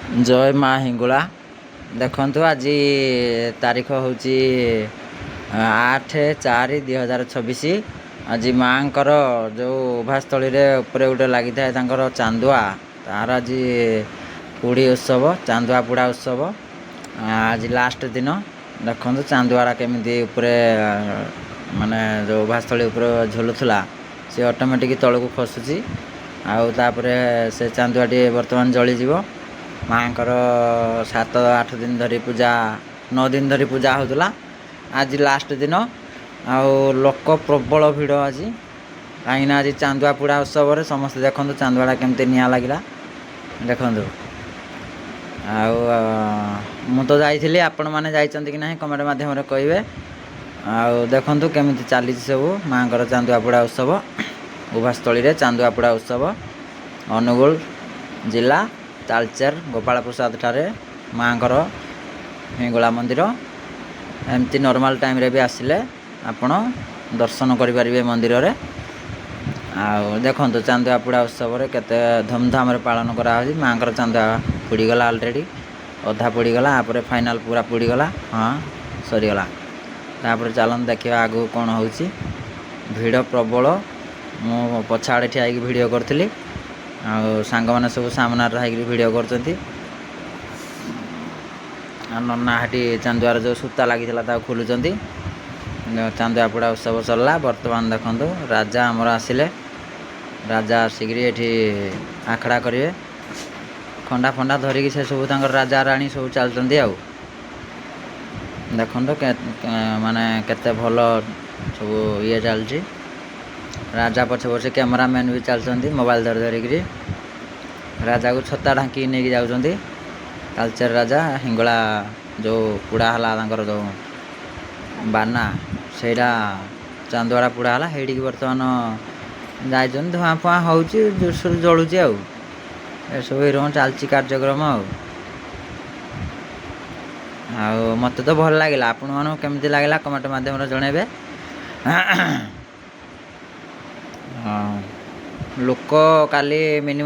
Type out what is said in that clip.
जय माँ हिंगुला देखु आज तारीख हूँ 8/4/2026। आज माँ जो उभास्थली उपरे गोटे लगी था चांदुआ तार आज पुड़ी उत्सव चांदुआ पुड़ा उत्सव आज लास्ट दिन देखो चांदुआड़ा केमी उपरे माने जो उभास्थली झुलुला सी ऑटोमेटिक तलू खसुची आउे से चांदुआटी बर्तमान जलीज माँ 7-8 दिन धरी पूजा 9 दिन धरी पूजा होता आज लास्ट दिन लोक प्रबल भिड़ आज कहीं आज चांदुआ पुड़ा उत्सव समस्त देखो चांदुआड़ा केमती निआ लगे देखु मु तो जाइली आपण मैंने जाइए कि ना कमेंट मध्यम कहे देखु केमी चली सब माँ चांदुआ पुड़ा उत्सव उभास्थली चांदुआ पुड़ा उत्सव अनुगुल जिला तालचेर गोपाल प्रसाद ठारे माँ हिंगुला मंदिर एमती नॉर्मल टाइम रे भी आसिले आपण दर्शन करें मंदिर रे देखो चांदुआ पुड़ा उत्सव केते धूमधाम पालन करा माँ चांदुआ पुड़ीगला ऑलरेडी अधा पुड़ीगला फाइनाल पूरा पुड़ीगला हाँ सरीगला तापर चलन देखा आगू कौन हो भिड़ प्रबल मु पछाड़े ठिया वीडियो करी सांग मैंने सब सामना वीडियो कर नन्ना हाटी चांदुआर जो सूता लगी खोलुं चांदुआ पुड़ा उत्सव सरला बर्तमान देखो राजा आमर आसिले राजा आसिक आखड़ा करेंगे खंडा फंडा धरिकी से सब राजा राणी सब चलते देखो माने केते भल सब ये चलती राजा पछे पछे कैमरामैन भी चलते मोबाइल धरिक राजा को छता ढांकी नहीं जाऊँगी तालचेर राजा हिंगुला जो पुड़ा है जो बाना से चांदुआड़ा पुड़ा है हेड़ी बर्तमान जाइए धुआं फुआं हो जोरसोर जलुची सब चलती कार्यक्रम मत तो भल लगे आपण मानू केमती लगे कमेंट मध्यम जनइबे लोक काली मिनिमम